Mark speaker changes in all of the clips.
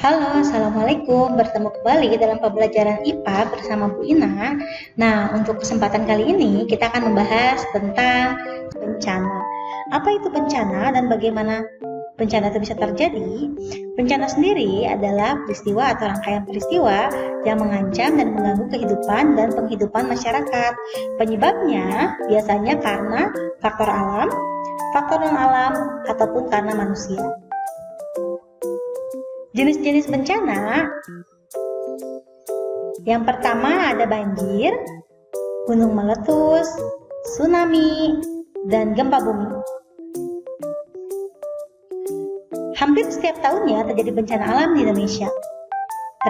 Speaker 1: Halo, Assalamualaikum. Bertemu kembali dalam pembelajaran IPA bersama Bu Ina. Nah, untuk kesempatan kali ini kita akan membahas tentang bencana. Apa itu bencana dan bagaimana bencana itu bisa terjadi? Bencana sendiri adalah peristiwa atau rangkaian peristiwa yang mengancam dan mengganggu kehidupan dan penghidupan masyarakat. Penyebabnya biasanya karena faktor alam, faktor non-alam, ataupun karena manusia. Jenis-jenis bencana, yang pertama ada banjir, gunung meletus, tsunami, dan gempa bumi. Hampir setiap tahunnya terjadi bencana alam di Indonesia.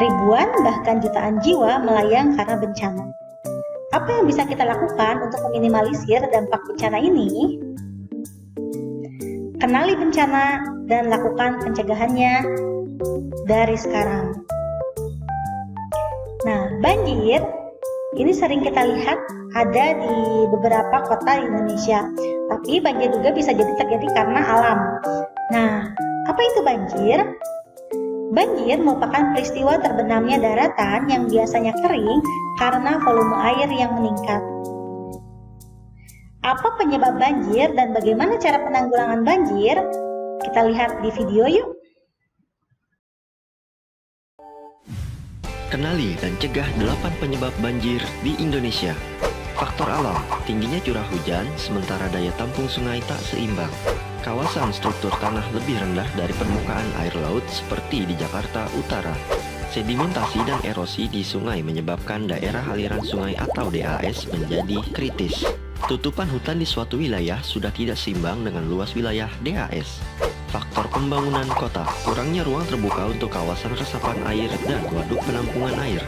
Speaker 1: Ribuan bahkan jutaan jiwa melayang karena bencana. Apa yang bisa kita lakukan untuk meminimalisir dampak bencana ini? Kenali bencana dan lakukan pencegahannya dari sekarang. Nah, banjir ini sering kita lihat ada di beberapa kota di Indonesia. Tapi banjir juga bisa jadi terjadi karena alam. Nah, apa itu banjir? Banjir merupakan peristiwa terbenamnya daratan yang biasanya kering karena volume air yang meningkat. Apa penyebab banjir dan bagaimana cara penanggulangan banjir? Kita lihat di video yuk.
Speaker 2: Kenali dan cegah 8 penyebab banjir di Indonesia. Faktor alam, tingginya curah hujan, sementara daya tampung sungai tak seimbang. Kawasan struktur tanah lebih rendah dari permukaan air laut seperti di Jakarta Utara. Sedimentasi dan erosi di sungai menyebabkan daerah aliran sungai atau DAS menjadi kritis. Tutupan hutan di suatu wilayah sudah tidak seimbang dengan luas wilayah DAS. Faktor pembangunan kota, kurangnya ruang terbuka untuk kawasan resapan air dan waduk penampungan air.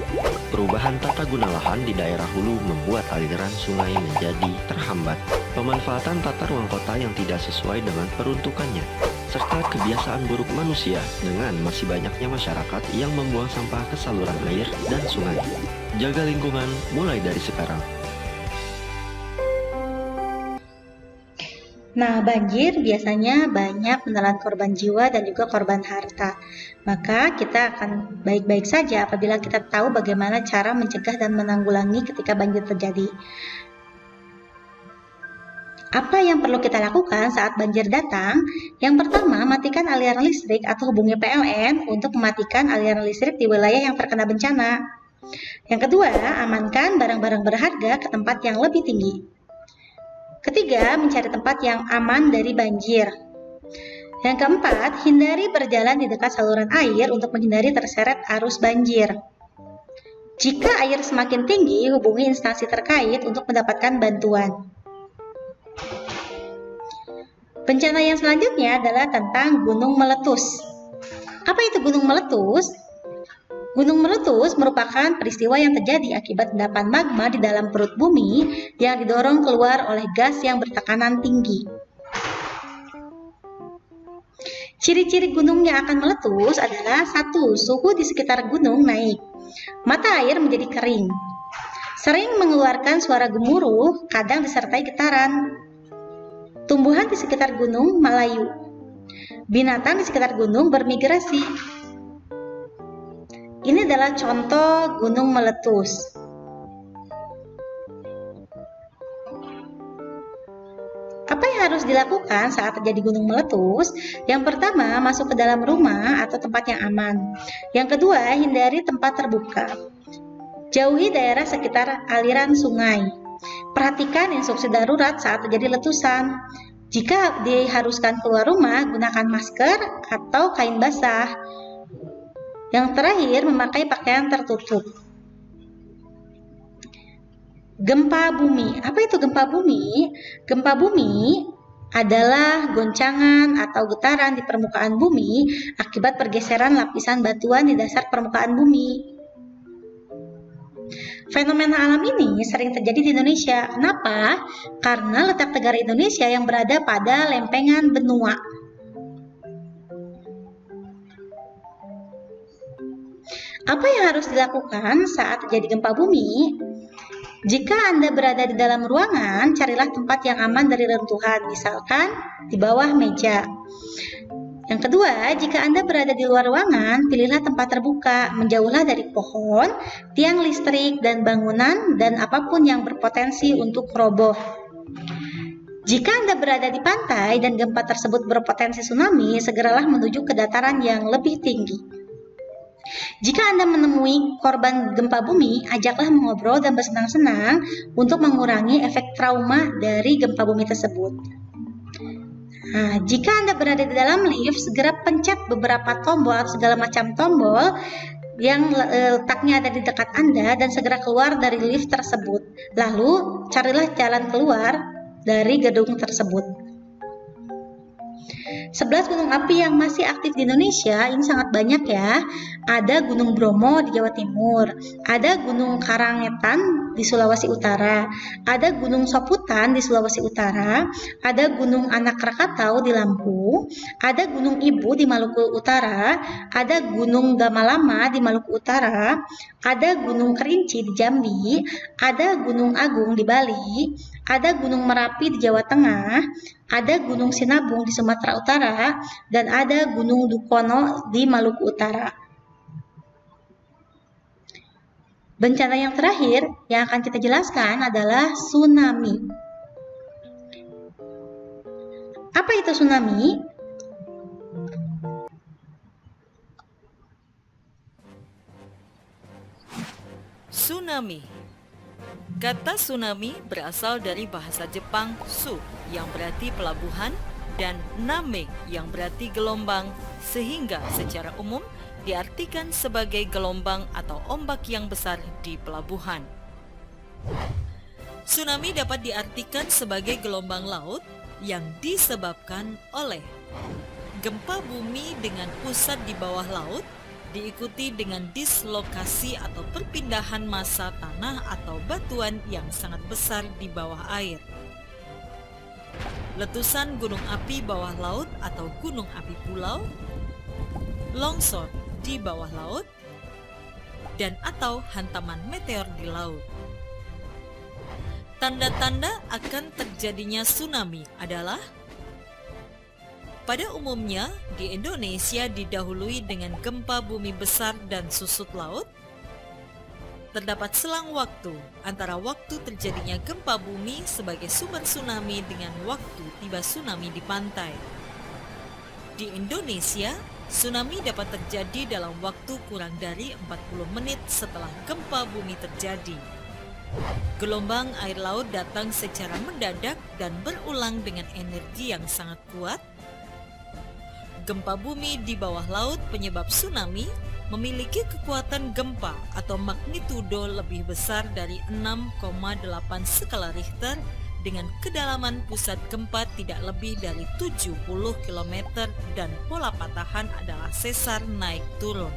Speaker 2: Perubahan tata guna lahan di daerah hulu membuat aliran sungai menjadi terhambat. Pemanfaatan tata ruang kota yang tidak sesuai dengan peruntukannya, serta kebiasaan buruk manusia dengan masih banyaknya masyarakat yang membuang sampah ke saluran air dan sungai. Jaga lingkungan mulai dari sekarang.
Speaker 1: Nah, banjir biasanya banyak menelan korban jiwa dan juga korban harta. Maka kita akan baik-baik saja apabila kita tahu bagaimana cara mencegah dan menanggulangi ketika banjir terjadi. Apa yang perlu kita lakukan saat banjir datang? Yang pertama, matikan aliran listrik atau hubungi PLN untuk mematikan aliran listrik di wilayah yang terkena bencana. Yang kedua, amankan barang-barang berharga ke tempat yang lebih tinggi. Ketiga, mencari tempat yang aman dari banjir. Yang keempat, hindari berjalan di dekat saluran air untuk menghindari terseret arus banjir. Jika air semakin tinggi, hubungi instansi terkait untuk mendapatkan bantuan. Bencana yang selanjutnya adalah tentang gunung meletus. Apa itu gunung meletus? Gunung meletus merupakan peristiwa yang terjadi akibat endapan magma di dalam perut bumi yang didorong keluar oleh gas yang bertekanan tinggi. Ciri-ciri gunung yang akan meletus adalah 1. Suhu di sekitar gunung naik. Mata air menjadi kering. Sering mengeluarkan suara gemuruh, kadang disertai getaran. Tumbuhan di sekitar gunung melayu. Binatang di sekitar gunung bermigrasi. Ini adalah contoh gunung meletus. Apa yang harus dilakukan saat terjadi gunung meletus? Yang pertama, masuk ke dalam rumah atau tempat yang aman. Yang kedua, hindari tempat terbuka. Jauhi daerah sekitar aliran sungai. Perhatikan instruksi darurat saat terjadi letusan. Jika diharuskan keluar rumah, gunakan masker atau kain basah. Yang terakhir, memakai pakaian tertutup. Gempa bumi. Apa itu gempa bumi? Gempa bumi adalah goncangan atau getaran di permukaan bumi akibat pergeseran lapisan batuan di dasar permukaan bumi. Fenomena alam ini sering terjadi di Indonesia. Kenapa? Karena letak negara Indonesia yang berada pada lempengan benua. Apa yang harus dilakukan saat terjadi gempa bumi? Jika Anda berada di dalam ruangan, carilah tempat yang aman dari reruntuhan, misalkan di bawah meja. Yang kedua, jika Anda berada di luar ruangan, pilihlah tempat terbuka, menjauhlah dari pohon, tiang listrik, dan bangunan, dan apapun yang berpotensi untuk roboh. Jika Anda berada di pantai dan gempa tersebut berpotensi tsunami, segeralah menuju ke dataran yang lebih tinggi. Jika Anda menemui korban gempa bumi, ajaklah mengobrol dan bersenang-senang untuk mengurangi efek trauma dari gempa bumi tersebut. Nah, jika Anda berada di dalam lift, segera pencet beberapa tombol atau segala macam tombol yang letaknya ada di dekat Anda dan segera keluar dari lift tersebut. Lalu, carilah jalan keluar dari gedung tersebut. 11 gunung api yang masih aktif di Indonesia ini sangat banyak ya. Ada Gunung Bromo di Jawa Timur, ada Gunung Karangetan di Sulawesi Utara, ada Gunung Soputan di Sulawesi Utara, ada Gunung Anak Krakatau di Lampung, ada Gunung Ibu di Maluku Utara, ada Gunung Gamalama di Maluku Utara, ada Gunung Kerinci di Jambi, ada Gunung Agung di Bali, ada Gunung Merapi di Jawa Tengah, ada Gunung Sinabung di Sumatera Utara, dan ada Gunung Dukono di Maluku Utara. Bencana yang terakhir yang akan kita jelaskan adalah tsunami. Apa itu tsunami?
Speaker 3: Tsunami. Kata tsunami berasal dari bahasa Jepang su yang berarti pelabuhan dan name yang berarti gelombang, sehingga secara umum diartikan sebagai gelombang atau ombak yang besar di pelabuhan. Tsunami dapat diartikan sebagai gelombang laut yang disebabkan oleh gempa bumi dengan pusat di bawah laut, diikuti dengan dislokasi atau perpindahan massa tanah atau batuan yang sangat besar di bawah air. Letusan gunung api bawah laut atau gunung api pulau, longsor di bawah laut, dan atau hantaman meteor di laut. Tanda-tanda akan terjadinya tsunami adalah: pada umumnya, di Indonesia didahului dengan gempa bumi besar dan susut laut. Terdapat selang waktu antara waktu terjadinya gempa bumi sebagai sumber tsunami dengan waktu tiba tsunami di pantai. Di Indonesia, tsunami dapat terjadi dalam waktu kurang dari 40 menit setelah gempa bumi terjadi. Gelombang air laut datang secara mendadak dan berulang dengan energi yang sangat kuat. Gempa bumi di bawah laut penyebab tsunami memiliki kekuatan gempa atau magnitudo lebih besar dari 6,8 skala Richter dengan kedalaman pusat gempa tidak lebih dari 70 km dan pola patahan adalah sesar naik turun.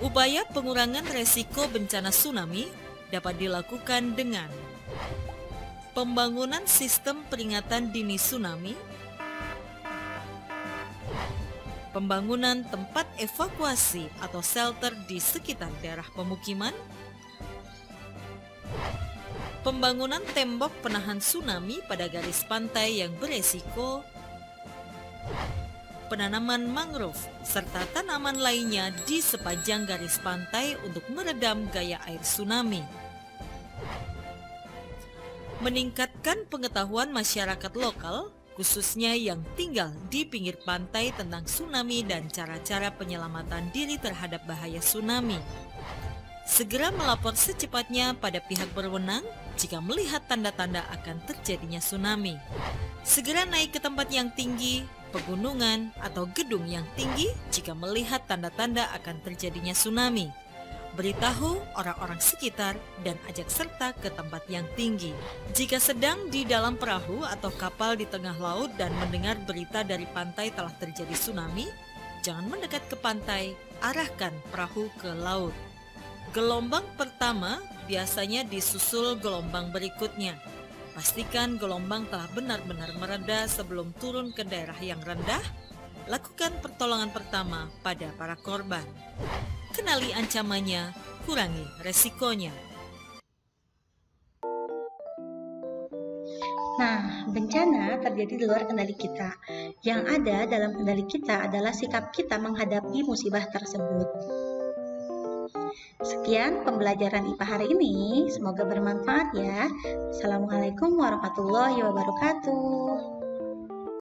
Speaker 3: Upaya pengurangan resiko bencana tsunami dapat dilakukan dengan pembangunan sistem peringatan dini tsunami, pembangunan tempat evakuasi atau shelter di sekitar daerah pemukiman, pembangunan tembok penahan tsunami pada garis pantai yang beresiko, penanaman mangrove, serta tanaman lainnya di sepanjang garis pantai untuk meredam gaya air tsunami. Meningkatkan pengetahuan masyarakat lokal, khususnya yang tinggal di pinggir pantai tentang tsunami dan cara-cara penyelamatan diri terhadap bahaya tsunami. Segera melapor secepatnya pada pihak berwenang jika melihat tanda-tanda akan terjadinya tsunami. Segera naik ke tempat yang tinggi, pegunungan, atau gedung yang tinggi jika melihat tanda-tanda akan terjadinya tsunami. Beritahu orang-orang sekitar dan ajak serta ke tempat yang tinggi. Jika sedang di dalam perahu atau kapal di tengah laut dan mendengar berita dari pantai telah terjadi tsunami, jangan mendekat ke pantai, arahkan perahu ke laut. Gelombang pertama biasanya disusul gelombang berikutnya. Pastikan gelombang telah benar-benar mereda sebelum turun ke daerah yang rendah. Lakukan pertolongan pertama pada para korban. Kenali ancamannya, kurangi resikonya.
Speaker 1: Nah, bencana terjadi di luar kendali kita. Yang ada dalam kendali kita adalah sikap kita menghadapi musibah tersebut. Sekian pembelajaran IPA hari ini. Semoga bermanfaat ya. Assalamualaikum warahmatullahi wabarakatuh.